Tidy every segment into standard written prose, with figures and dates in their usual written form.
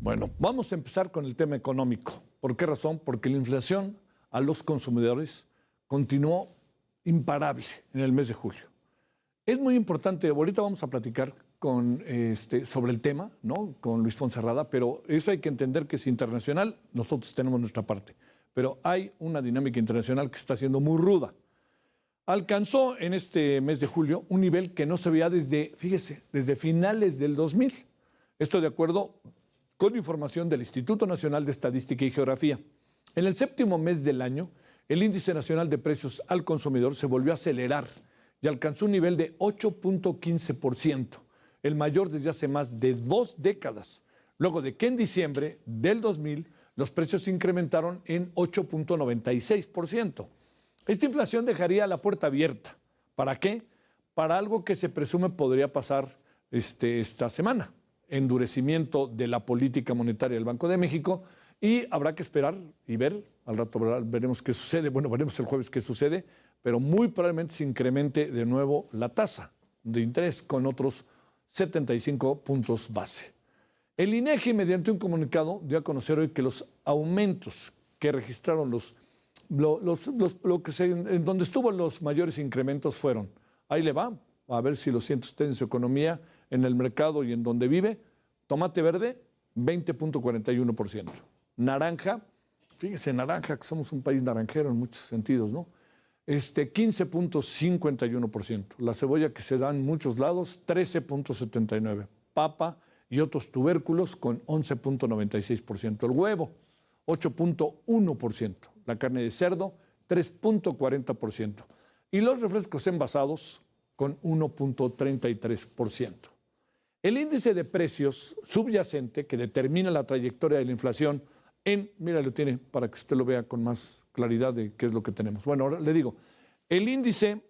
Bueno, vamos a empezar con el tema económico. ¿Por qué razón? Porque la inflación a los consumidores continuó imparable en el mes de julio. Es muy importante, ahorita vamos a platicar sobre el tema, ¿no? Con Luis Fonserrada, pero eso hay que entender que es internacional, nosotros tenemos nuestra parte, pero hay una dinámica internacional que está siendo muy ruda. Alcanzó en este mes de julio un nivel que no se veía desde finales del 2000. Esto de acuerdo con información del Instituto Nacional de Estadística y Geografía. En el séptimo mes del año, el índice nacional de precios al consumidor se volvió a acelerar y alcanzó un nivel de 8.15%, el mayor desde hace más de 2 décadas, luego de que en diciembre del 2000 los precios se incrementaron en 8.96%. Esta inflación dejaría la puerta abierta. ¿Para qué? Para algo que se presume podría pasar esta semana. Endurecimiento de la política monetaria del Banco de México, y habrá que esperar y ver, al rato veremos qué sucede, bueno, veremos el jueves qué sucede, pero muy probablemente se incremente de nuevo la tasa de interés con otros 75 puntos base. El INEGI, mediante un comunicado, dio a conocer hoy que los aumentos que registraron en donde estuvo los mayores incrementos fueron, ahí le va, a ver si lo siente usted en su economía, en el mercado y en donde vive: tomate verde, 20.41%. Naranja, fíjese, naranja, que somos un país naranjero en muchos sentidos, ¿no? 15.51%. La cebolla, que se da en muchos lados, 13.79%. Papa y otros tubérculos con 11.96%. El huevo, 8.1%. La carne de cerdo, 3.40%. Y los refrescos envasados con 1.33%. El índice de precios subyacente, que determina la trayectoria de la inflación mira, lo tiene para que usted lo vea con más claridad de qué es lo que tenemos. Bueno, ahora le digo, el índice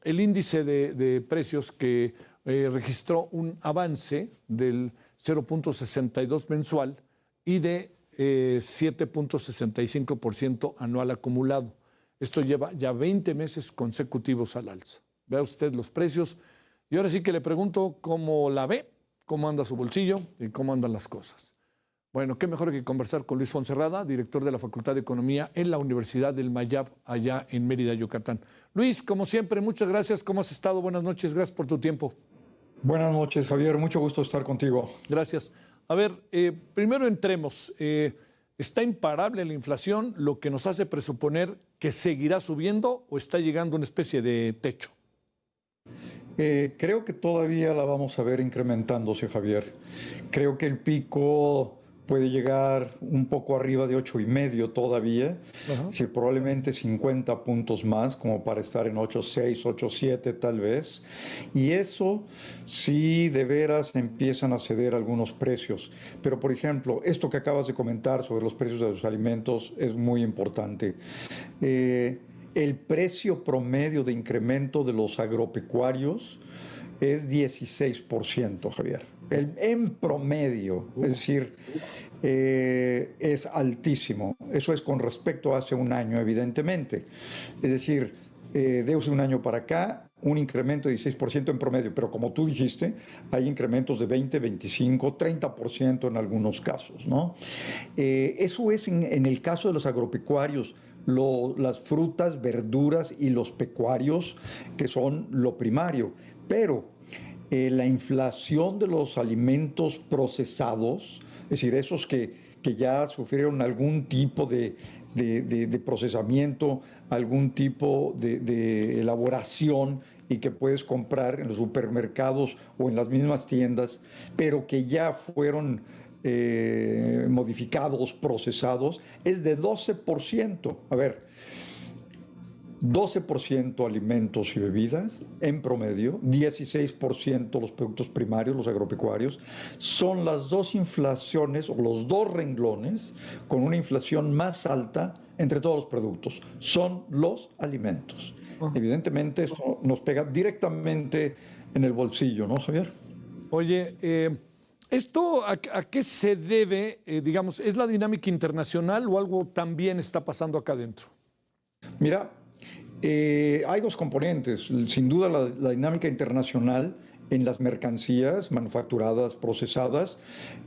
de precios que registró un avance del 0.62 mensual y de 7.65% anual acumulado. Esto lleva ya 20 meses consecutivos al alza. Vea usted los precios. Y ahora sí que le pregunto cómo la ve, cómo anda su bolsillo y cómo andan las cosas. Bueno, qué mejor que conversar con Luis Fonserrada, director de la Facultad de Economía en la Universidad del Mayab, allá en Mérida, Yucatán. Luis, como siempre, muchas gracias. ¿Cómo has estado? Buenas noches. Gracias por tu tiempo. Buenas noches, Javier. Mucho gusto estar contigo. Gracias. A ver, primero entremos. ¿Está imparable la inflación, lo que nos hace presuponer que seguirá subiendo, o está llegando a una especie de techo? Creo que todavía la vamos a ver incrementándose, Javier. Creo que el pico puede llegar un poco arriba de 8,5 todavía, es decir, probablemente 50 puntos más, como para estar en 8,6, 8,7 tal vez. Y eso sí, de veras empiezan a ceder algunos precios. Pero, por ejemplo, esto que acabas de comentar sobre los precios de los alimentos es muy importante. El precio promedio de incremento de los agropecuarios es 16%, Javier. En promedio, es decir, es altísimo. Eso es con respecto a hace un año, evidentemente. Es decir, de hace un año para acá, un incremento de 16% en promedio, pero como tú dijiste, hay incrementos de 20, 25, 30% en algunos casos, ¿no? Eso es en el caso de los agropecuarios. Las frutas, verduras y los pecuarios, que son lo primario. Pero la inflación de los alimentos procesados, es decir, esos que ya sufrieron algún tipo de procesamiento, algún tipo de elaboración, y que puedes comprar en los supermercados o en las mismas tiendas, pero que ya fueron modificados, procesados, es de 12%. A ver, 12% alimentos y bebidas en promedio, 16% los productos primarios, los agropecuarios. Son las dos inflaciones o los dos renglones con una inflación más alta entre todos los productos. Son los alimentos. Evidentemente esto nos pega directamente en el bolsillo, ¿no, Javier? Oye, ¿esto a qué se debe? Digamos, ¿es la dinámica internacional o algo también está pasando acá adentro? Mira, hay dos componentes. Sin duda la dinámica internacional en las mercancías manufacturadas, procesadas.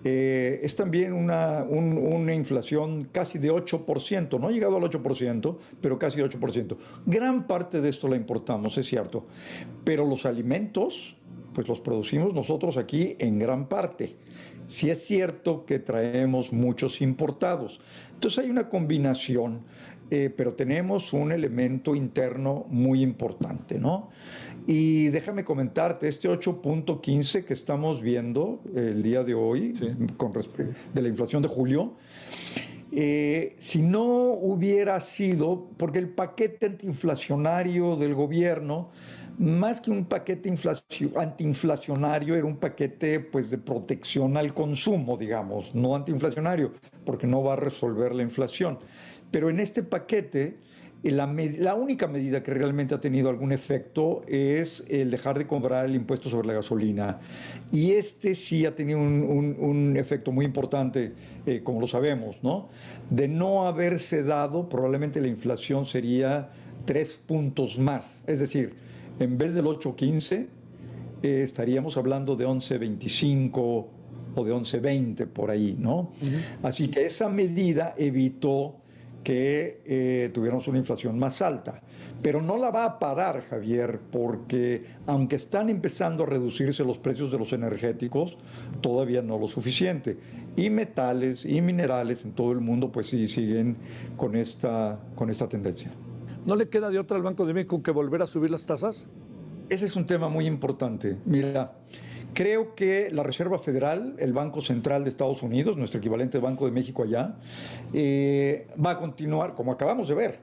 Es también una inflación casi de 8%, no ha llegado al 8%, pero casi 8%. Gran parte de esto la importamos, es cierto, pero los alimentos, pues los producimos nosotros aquí en gran parte. Sí es cierto que traemos muchos importados. Entonces hay una combinación, pero tenemos un elemento interno muy importante, ¿no? Y déjame comentarte, este 8.15 que estamos viendo el día de hoy, Sí. con respecto de la inflación de julio, si no hubiera sido, porque el paquete antiinflacionario del gobierno, más que un paquete antiinflacionario, era un paquete pues, de protección al consumo, digamos, no antiinflacionario, porque no va a resolver la inflación. Pero en este paquete, la única medida que realmente ha tenido algún efecto es el dejar de cobrar el impuesto sobre la gasolina. Y este sí ha tenido un efecto muy importante, como lo sabemos, ¿no? De no haberse dado, probablemente la inflación sería 3 puntos más. Es decir, en vez del 8.15, estaríamos hablando de 11.25 o de 11.20 por ahí, ¿no? Así que esa medida evitó que tuviéramos una inflación más alta. Pero no la va a parar, Javier, porque aunque están empezando a reducirse los precios de los energéticos, todavía no lo suficiente. Y metales y minerales en todo el mundo, pues sí, siguen con esta tendencia. ¿No le queda de otra al Banco de México que volver a subir las tasas? Ese es un tema muy importante. Mira, creo que la Reserva Federal, el Banco Central de Estados Unidos, nuestro equivalente de Banco de México allá, va a continuar, como acabamos de ver,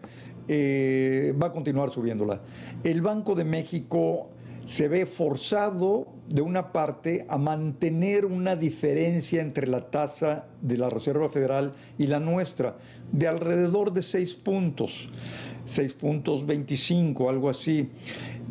va a continuar subiéndola. El Banco de México se ve forzado, de una parte, a mantener una diferencia entre la tasa de la Reserva Federal y la nuestra, de alrededor de 6 puntos, 6.25, algo así.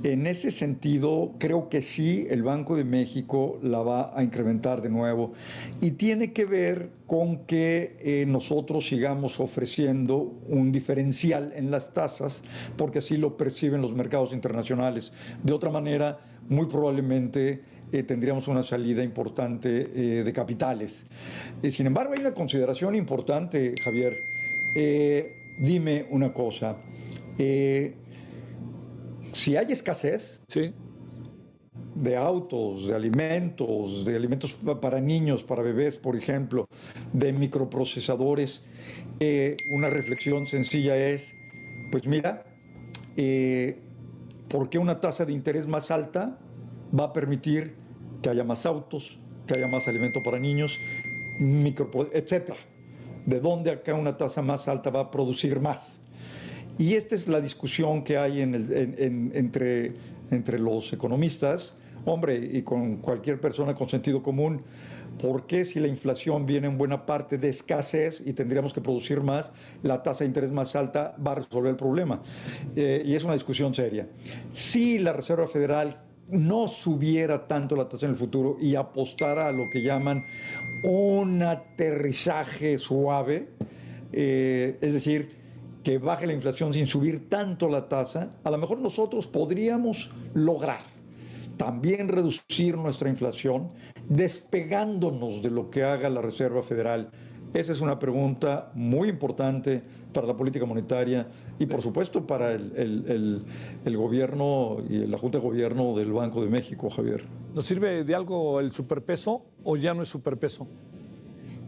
En ese sentido, creo que sí, el Banco de México la va a incrementar de nuevo y tiene que ver con que nosotros sigamos ofreciendo un diferencial en las tasas, porque así lo perciben los mercados internacionales. De otra manera, muy probablemente tendríamos una salida importante de capitales. Sin embargo, hay una consideración importante, Javier. Dime una cosa. Si hay escasez Sí. de autos, de alimentos para niños, para bebés, por ejemplo, de microprocesadores, una reflexión sencilla es, pues mira, ¿por qué una tasa de interés más alta va a permitir que haya más autos, que haya más alimento para niños, etcétera? ¿De dónde acá una tasa más alta va a producir más? Y esta es la discusión que hay entre los economistas, hombre, y con cualquier persona con sentido común. ¿Por qué si la inflación viene en buena parte de escasez y tendríamos que producir más, la tasa de interés más alta va a resolver el problema? Y es una discusión seria. Si la Reserva Federal no subiera tanto la tasa en el futuro y apostara a lo que llaman un aterrizaje suave, es decir, que baje la inflación sin subir tanto la tasa, a lo mejor nosotros podríamos lograr también reducir nuestra inflación despegándonos de lo que haga la Reserva Federal. Esa es una pregunta muy importante para la política monetaria y, por supuesto, para el gobierno y la Junta de Gobierno del Banco de México, Javier. ¿Nos sirve de algo el superpeso o ya no es superpeso?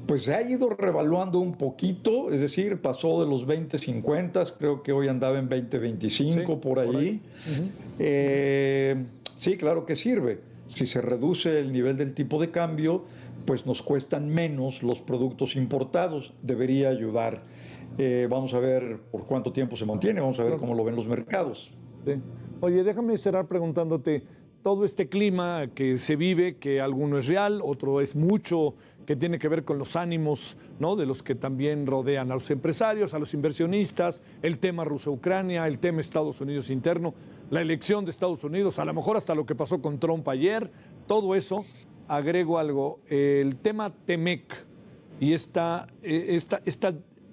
Pues se ha ido revaluando un poquito, es decir, pasó de los 20.50, creo que hoy andaba en 20.25, sí, por ahí. Sí, claro que sirve. Si se reduce el nivel del tipo de cambio, pues nos cuestan menos los productos importados, debería ayudar. Vamos a ver por cuánto tiempo se mantiene, vamos a ver cómo lo ven los mercados. Sí. Oye, déjame cerrar preguntándote, todo este clima que se vive, que alguno es real, otro es mucho, que tiene que ver con los ánimos, ¿no?, de los que también rodean a los empresarios, a los inversionistas, el tema Rusia-Ucrania, el tema Estados Unidos interno, la elección de Estados Unidos, a lo mejor hasta lo que pasó con Trump ayer, todo eso. Agrego algo, el tema Temec y esta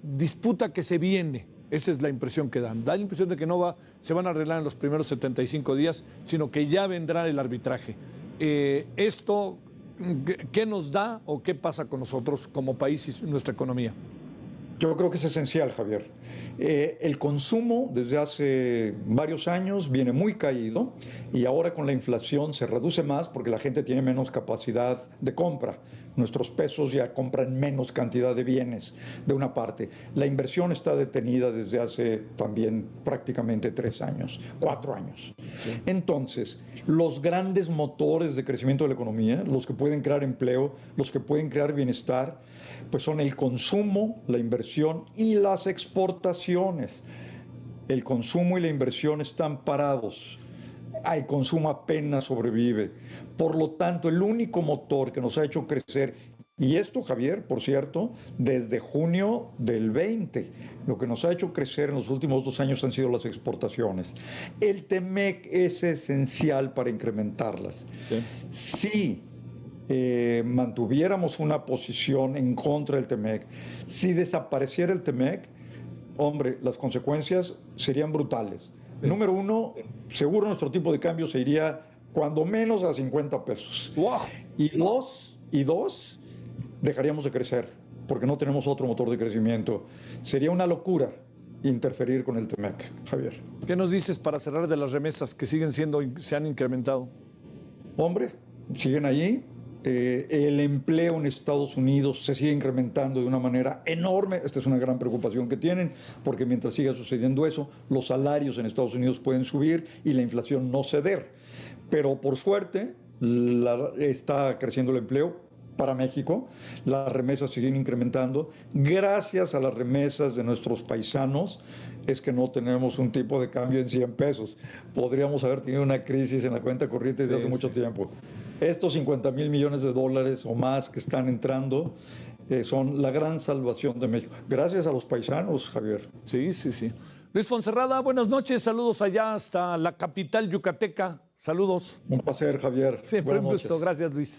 disputa que se viene. Esa es la impresión que dan. Da la impresión de que no se van a arreglar en los primeros 75 días, sino que ya vendrá el arbitraje. esto, ¿qué nos da o qué pasa con nosotros como país y nuestra economía? Yo creo que es esencial, Javier. El consumo desde hace varios años viene muy caído y ahora con la inflación se reduce más porque la gente tiene menos capacidad de compra. Nuestros pesos ya compran menos cantidad de bienes, de una parte. La inversión está detenida desde hace también prácticamente 3 años, 4 años. Sí. Entonces, los grandes motores de crecimiento de la economía, los que pueden crear empleo, los que pueden crear bienestar, pues son el consumo, la inversión y las exportaciones. El consumo y la inversión están parados. El consumo apenas sobrevive. Por lo tanto, el único motor que nos ha hecho crecer, y esto, Javier, por cierto, desde junio del 20, lo que nos ha hecho crecer en los últimos 2 años han sido las exportaciones. El TEMEC es esencial para incrementarlas. Sí. Si mantuviéramos una posición en contra del TEMEC, si desapareciera el TEMEC, hombre, las consecuencias serían brutales. Número uno, seguro nuestro tipo de cambio se iría cuando menos a 50 pesos. ¡Wow! Y dos, dejaríamos de crecer, porque no tenemos otro motor de crecimiento. Sería una locura interferir con el TEMEC, Javier. ¿Qué nos dices para cerrar de las remesas que se han incrementado? Hombre, siguen allí. El empleo en Estados Unidos se sigue incrementando de una manera enorme. Esta es una gran preocupación que tienen, porque mientras siga sucediendo eso, los salarios en Estados Unidos pueden subir y la inflación no ceder. Pero por suerte, está creciendo el empleo para México, las remesas siguen incrementando. Gracias a las remesas de nuestros paisanos es que no tenemos un tipo de cambio en 100 pesos. Podríamos haber tenido una crisis en la cuenta corriente desde hace mucho tiempo. Estos 50,000 millones de dólares o más que están entrando son la gran salvación de México. Gracias a los paisanos, Javier. Sí, sí, sí. Luis Fonserrada, buenas noches. Saludos allá hasta la capital yucateca. Saludos. Un placer, Javier. Siempre un gusto. Gracias, Luis.